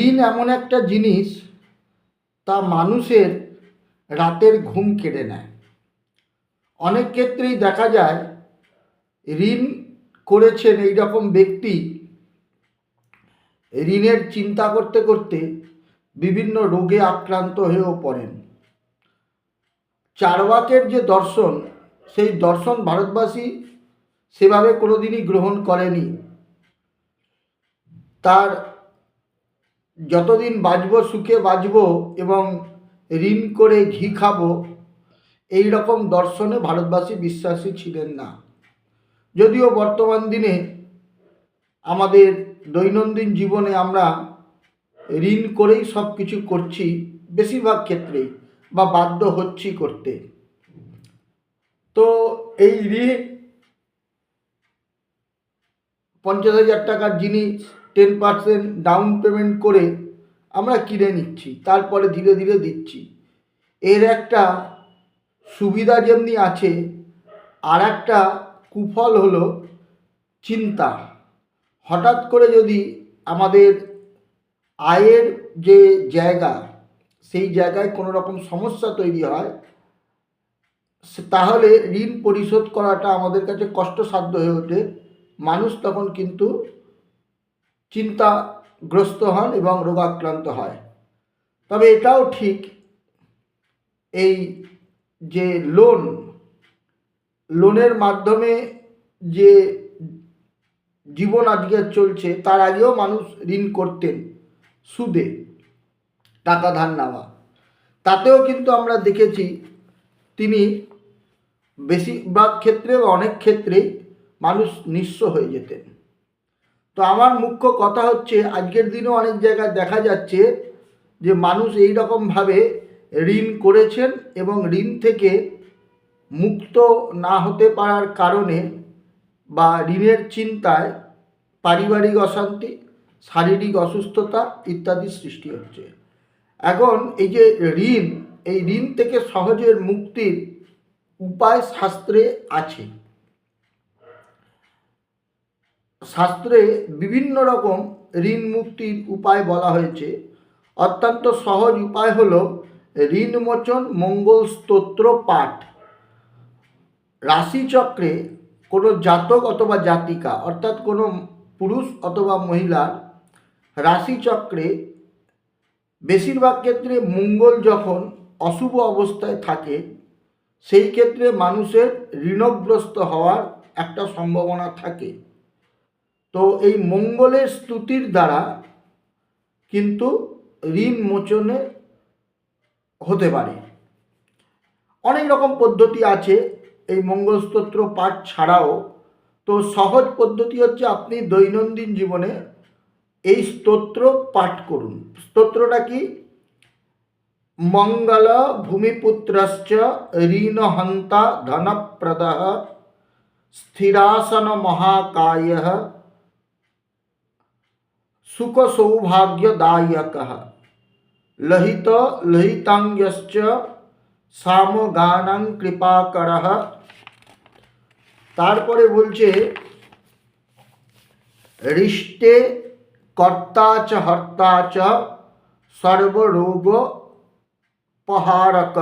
ঋণ এমন একটা জিনিস, তা মানুষের রাতের ঘুম কেড়ে নেয়। অনেক ক্ষেত্রেই দেখা যায় ঋণ করেছেন এই রকম ব্যক্তি ঋণের চিন্তা করতে করতে বিভিন্ন রোগে আক্রান্ত হয়েও পড়েন। চার্বাকের যে দর্শন, সেই দর্শন ভারতবাসী সেভাবে কোনোদিনই গ্রহণ করেনি। তার যতদিন বাঁচব সুখে বাঁচব এবং ঋণ করে ঘি খাবো, এই রকম দর্শনে ভারতবাসী বিশ্বাসী ছিলেন না। যদিও বর্তমান দিনে আমাদের দৈনন্দিন জীবনে আমরা ঋণ করেই সব কিছু করছি, বেশিরভাগ ক্ষেত্রেই, বা বাধ্য হচ্ছি করতে। তো এই ঋণ 50,000 টাকার জিনিস 10% ডাউন পেমেন্ট করে আমরা কিনে নিচ্ছি, তারপরে ধীরে ধীরে দিচ্ছি। এর একটা সুবিধা যেমনি আছে, আর একটা কুফল হলো চিন্তা। হঠাৎ করে যদি আমাদের আয়ের যে জায়গা, সেই জায়গায় কোনো রকম সমস্যা তৈরি হয়, তাহলে ঋণ পরিশোধ করাটা আমাদের কাছে কষ্টসাধ্য হয়ে ওঠে। মানুষ তখন কিন্তু চিন্তাগ্রস্ত হন এবং রোগাক্রান্ত হয়। তবে এটাও ঠিক, এই যে লোনের মাধ্যমে যে জীবন আজকে চলছে, তার আগেও মানুষ ঋণ করতেন সুদে, টাকা ধার নেওয়া। তাতেও কিন্তু আমরা দেখেছি তিনি বেশিরভাগ ক্ষেত্রে বা অনেক ক্ষেত্রেই মানুষ নিঃস্ব হয়ে যেতেন। তো আমার মুখ্য কথা হচ্ছে, আজকের দিনেও অনেক জায়গায় দেখা যাচ্ছে যে মানুষ এই রকমভাবে ঋণ করেছেন এবং ঋণ থেকে মুক্ত না হতে পারার কারণে বা ঋণের চিন্তায় পারিবারিক অশান্তি, শারীরিক অসুস্থতা ইত্যাদি সৃষ্টি হচ্ছে। এখন এই যে ঋণ, এই ঋণ থেকে সহজের মুক্তির উপায় শাস্ত্রে আছে। শাস্ত্রে বিভিন্ন রকম ঋণ মুক্তির উপায় বলা হয়েছে। অত্যন্ত সহজ উপায় হলো ঋণমোচন মঙ্গল স্তোত্র পাঠ। রাশিচক্রে কোনো জাতক অথবা জাতিকা, অর্থাৎ কোনো পুরুষ অথবা মহিলার রাশিচক্রে বেশিরভাগ ক্ষেত্রে মঙ্গল যখন অশুভ অবস্থায় থাকে, সেই ক্ষেত্রে মানুষের ঋণগ্রস্ত হওয়ার একটা সম্ভাবনা থাকে। তো এই মঙ্গলের স্তুতির দ্বারা কিন্তু ঋণ মোচনে হতে পারে। অনেক রকম পদ্ধতি আছে এই মঙ্গলস্তোত্র পাঠ ছাড়াও। তো সহজ পদ্ধতি হচ্ছে, আপনি দৈনন্দিন জীবনে এই স্তোত্র পাঠ করুন। স্তোত্রটা কি? মঙ্গল ভূমিপুত্রশ্চ ঋণহন্তা ধনপ্রদঃ স্থিরাসন মহাকায়ঃ সুখ সৌভাগ্যদায়কঃ লহিত লহিতাঙ্গশ্চ সামগানং কৃপাকরঃ। তারপরে বলছে হৃষ্টে কর্তা চ হর্তা চ সর্বরোগ পহারকঃ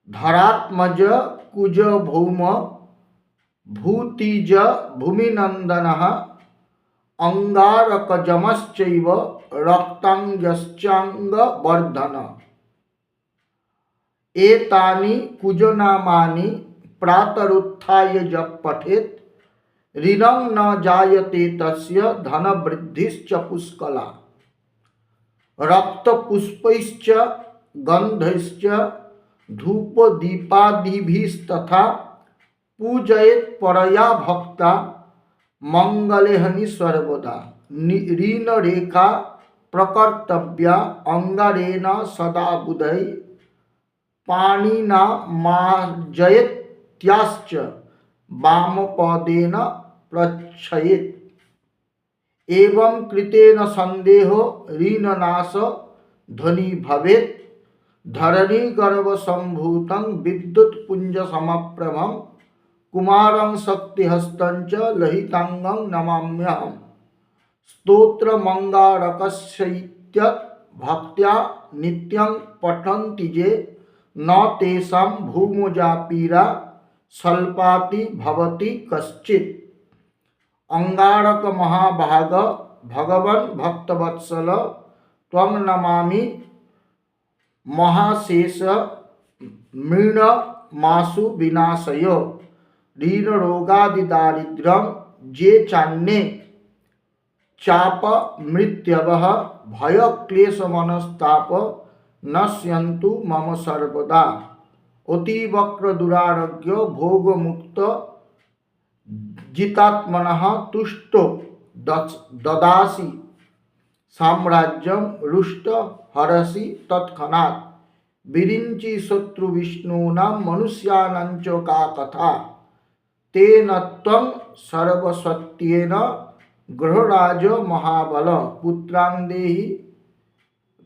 ধরাত্মজ কুজ ভৌম ভূতিজ ভূমিনন্দনঃ অঙ্গারকজমশ্চৈব রক্তাঙ্গশ্চাঙ্গবর্ধন। एतानि कुजनामानि प्रातरुत्थाय जप पठेत ऋणं न जायते तस्य धनवृद्धिश्च पुष्कला। रक्तपुष्पैश्च गन्धैश्च धूपदीपादिभिस्तथा पूजयेत् परया भक्ता मंगलेहनि सर्वदा। ऋणरेखा प्रकर्तव्या अंगारेण सदा बुधै पाणिना मार्जयेत्याश्च वामपदेन प्रच्छयेत्। एवं कृतेन संदेहो ऋणनाश ध्वनि भवेत्। धरणी गर्भ संभूतं विद्युत पुंज समप्रभं कुमारं शक्तिहस्तं च लहितांगं नमाम्यहम्। स्तोत्रमङ्गारकस्यैत्यत् भक्त्या नित्यं पठन्ति ये न तेषां भूमोजा पीडा स्वल्पाति भवति कश्चित्। अंगारक महाभाग भगवन् भक्तवत्सल त्वं नमामि महाशेष मृण मासु विनाशय ऋण रोगादि दारिद्र्यं जे चान्ये चाप मृत्यवः भय क्लेश मनस्ताप नश्यन्तु मम सर्वदा अतिवक्र दुरारोग्य भोग मुक्त जितात्मनः तुष्टो ददासि साम्राज्यं रुष्ट हरसि तत्क्षणात् विरिञ्चि शत्रु विष्णूनां मनुष्याणां च का कथा तेन त्वं सर्वसत्येन गृहराज महाबल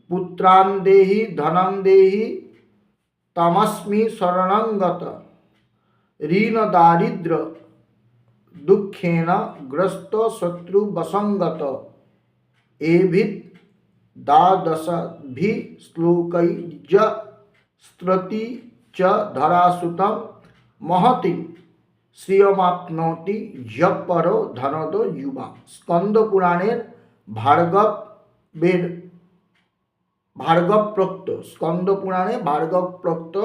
पुत्रान् देहि धनं देहि तमस्मि शरणं गत ऋण दारिद्र दुःखेन ग्रस्त शत्रु वसंगत एभिः द्वादशभिः श्लोकैः स्तुति च धरासुतं महतिं श्रियमाप्नोति यपरो धनदो युवा। स्कंद पुराणेर भार्गव प्रोक्त स्कंद पुराणे भार्गव प्रोक्त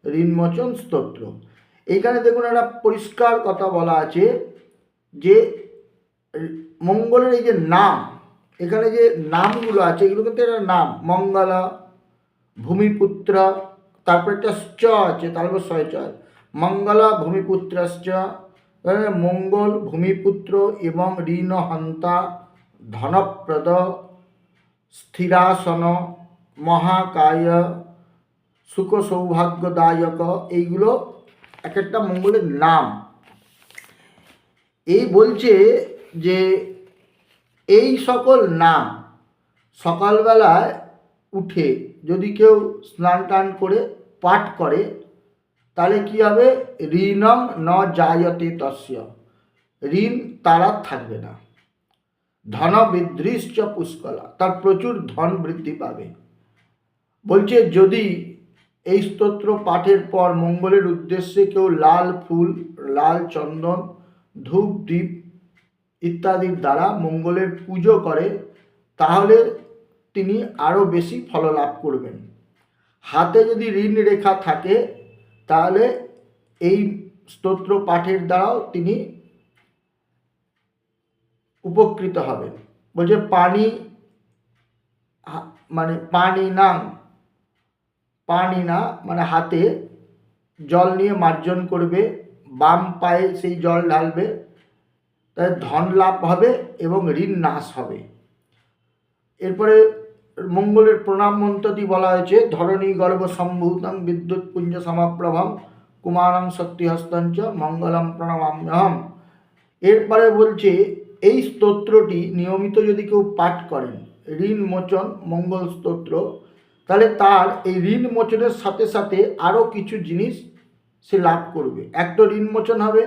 ঋণমোচন স্তোত্র। এখানে দেখুন একটা পরিষ্কার কথা বলা আছে যে মঙ্গলের এই যে নাম, এখানে যে নামগুলো আছে এগুলো কিন্তু একটা নাম, মঙ্গলা, ভূমিপুত্র, তারপর একটা চ আছে, তারপর ছয় চয়, মঙ্গলা ভূমিপুত্রশ্চ, মঙ্গল ভূমিপুত্র এবং ঋণহন্তা ধনপ্রদ স্থিরাসন মহাকায় সুখ সৌভাগ্যদায়ক, এইগুলো এক একটা মঙ্গলের নাম। এই বলছে যে এই সকল নাম সকালবেলায় উঠে যদি কেউ স্নান টান করে পাঠ করে তাহলে কি হবে, ঋণং ন জায়তে তস্য, ঋণ তার আর থাকবে না। ধন বৃদ্ধিশ্চ পুষ্কলা, তার প্রচুর ধন বৃদ্ধি পাবে। বলছে যদি এই স্তোত্র পাঠের পর মঙ্গলের উদ্দেশ্যে কেউ লাল ফুল, লাল চন্দন, ধূপ দ্বীপ ইত্যাদির দ্বারা মঙ্গলের পুজো করে তাহলে তিনি আরও বেশি ফল লাভ করবেন। হাতে যদি ঋণ রেখা থাকে তাহলে এই স্তোত্র পাঠের দ্বারাও তিনি উপকৃত হবেন। বলছে পানি মানে পানি না মানে হাতে জল নিয়ে মার্জন করবে, বাম পায়ে সেই জল ঢালবে, তাই ধন লাভ হবে এবং ঋণ নাশ হবে। এরপরে মঙ্গলের প্রণাম মন্ত্রটি বলা হয়েছে, ধরণী গর্ভ সম্ভূতং বিদ্যুৎ পুঞ্জ সমাপ্রভম কুমারং শক্তিহস্তঞ্চ মঙ্গলম প্রণমাম্যহম। এরপরে বলছে এই স্তোত্রটি নিয়মিত যদি কেউ পাঠ করেন, ঋণ মোচন মঙ্গল স্তোত্র, তাহলে তার এই ঋণ মোচনের সাথে সাথে আরও কিছু জিনিস সে লাভ করবে। এক তো ঋণ মোচন হবে,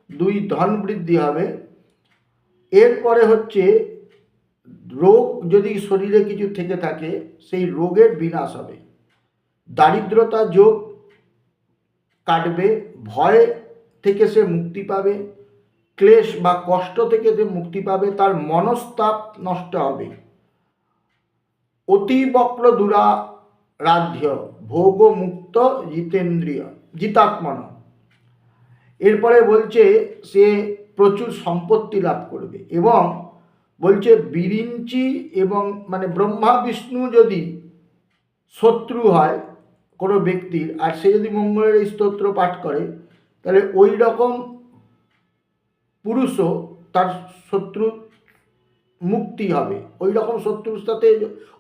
দুই ধন বৃদ্ধি হবে, এরপরে হচ্ছে রোগ যদি শরীরে কিছু থেকে থাকে সেই রোগের বিনাশ হবে, দারিদ্রতা যোগ কাটবে, ভয় থেকে সে মুক্তি পাবে, ক্লেশ বা কষ্ট থেকে সে মুক্তি পাবে, তার মনস্তাপ নষ্ট হবে, অতিবক্র দুরারাধ্য ভোগ মুক্ত জিতেন্দ্রিয় জিতাত্মন। এরপরে বলছে সে প্রচুর সম্পত্তি লাভ করবে এবং বলছে বিরিঞ্চি এবং মানে ব্রহ্মা বিষ্ণু যদি শত্রু হয় কোনো ব্যক্তির আর সে যদি মঙ্গলের এই স্তোত্র পাঠ করে তাহলে ওই রকম পুরুষও তার শত্রু মুক্তি হবে। ওই রকম শত্রুর সাথে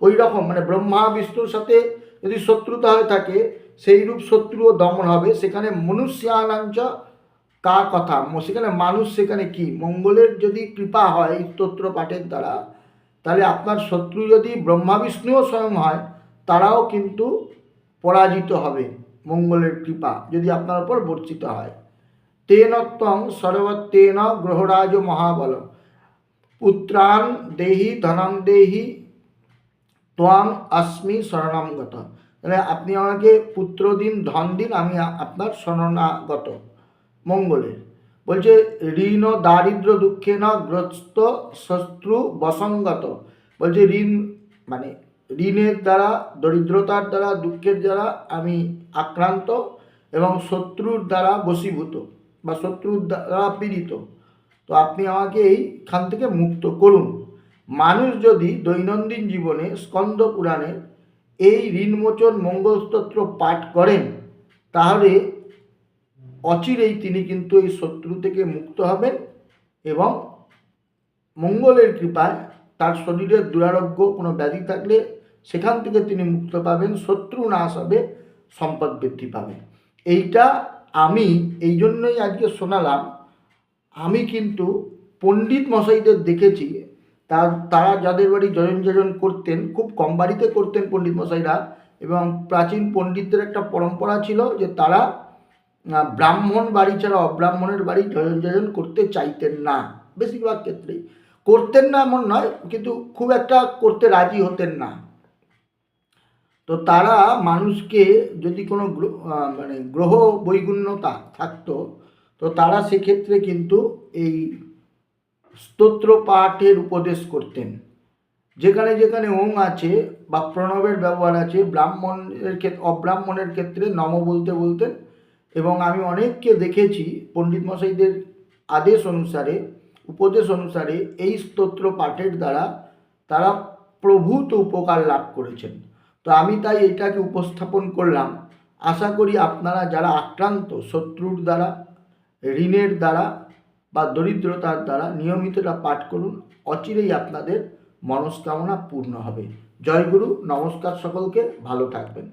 ওই রকম মানে ব্রহ্মা বিষ্ণুর সাথে যদি শত্রুতা হয়ে থাকে সেই রূপ শত্রুও দমন হবে। সেখানে মনুষ্যানাঞ্চ কা কথা, সেখানে মানুষ সেখানে কি, মঙ্গলের যদি কৃপা হয় স্তোত্র পাঠের দ্বারা তাহলে আপনার শত্রু যদি ব্রহ্মা বিষ্ণুও স্বয়ং হয় তারাও কিন্তু পরাজিত হবে মঙ্গলের কৃপা যদি আপনার উপর বর্ষিত হয়। তেন ত্বং সর্বত্রেন গ্রহরাজ মহাবল, পুত্রান দেহি ধনান দেহি ত্বাং अस्मि শরণাগত। তাহলে আপনি আমাকে পুত্র দিন, ধন দিন, আমি আপনার শরণাগত মঙ্গলের। বলছে ঋণ দারিদ্র দুঃখে না গ্রস্ত শত্রু বসঙ্গত। বলছে ঋণ মানে ঋণের দ্বারা, দরিদ্রতার দ্বারা, দুঃখের দ্বারা আমি আক্রান্ত এবং শত্রুর দ্বারা বশীভূত বা শত্রুর দ্বারা পীড়িত। তো আপনি আমাকে এইখান থেকে মুক্ত করুন। মানুষ যদি দৈনন্দিন জীবনে স্কন্দ পুরাণের এই ঋণমোচন মঙ্গলস্তোত্র পাঠ করেন, তাহলে অচিরেই তিনি কিন্তু এই শত্রু থেকে মুক্ত হবেন এবং মঙ্গলের কৃপায় তার শরীরের দুরারোগ্য কোনো ব্যাধি থাকলে সেখান থেকে তিনি মুক্ত পাবেন, শত্রু নাশ হবে, সম্পদ বৃদ্ধি পাবে। এইটা আমি এই জন্যই আজকে শোনালাম। আমি কিন্তু পণ্ডিত মশাইদের দেখেছি, তারা যাদের বাড়ি যজন যজন করতেন, খুব কম বাড়িতে করতেন পণ্ডিত মশাইরা, এবং প্রাচীন পণ্ডিতদের একটা পরম্পরা ছিল যে তারা ব্রাহ্মণ বাড়ি ছাড়া অব্রাহ্মণের বাড়ি যজন যজন করতে চাইতেন না। বেশিরভাগ ক্ষেত্রেই করতেন না এমন নয়, কিন্তু খুব একটা করতে রাজি হতেন না। তো তারা মানুষকে যদি কোনো মানে গ্রহ বৈগুণ্যতা থাকতো, তো তারা সেক্ষেত্রে কিন্তু এই স্তোত্র পাঠের উপদেশ করতেন। যেখানে যেখানে ওং আছে বা প্রণবের ব্যবহার আছে, ব্রাহ্মণের ক্ষেত্রে, অব্রাহ্মণের ক্ষেত্রে নম বলতে বলতেন। এবং আমি অনেককে দেখেছি পণ্ডিত মশাইদের আদেশ অনুসারে, উপদেশ অনুসারে এই স্তোত্র পাঠের দ্বারা তারা প্রভূত উপকার লাভ করেছেন। তো আমি তাই এটাকে উপস্থাপন করলাম। আশা করি আপনারা যারা আক্রান্ত শত্রুর দ্বারা, ঋণের দ্বারা বা দরিদ্রতার দ্বারা নিয়মিত এটা পাঠ করুন, অচিরেই আপনাদের মনস্কামনা পূর্ণ হবে। জয় গুরু, নমস্কার সকলকে, ভালো থাকবেন।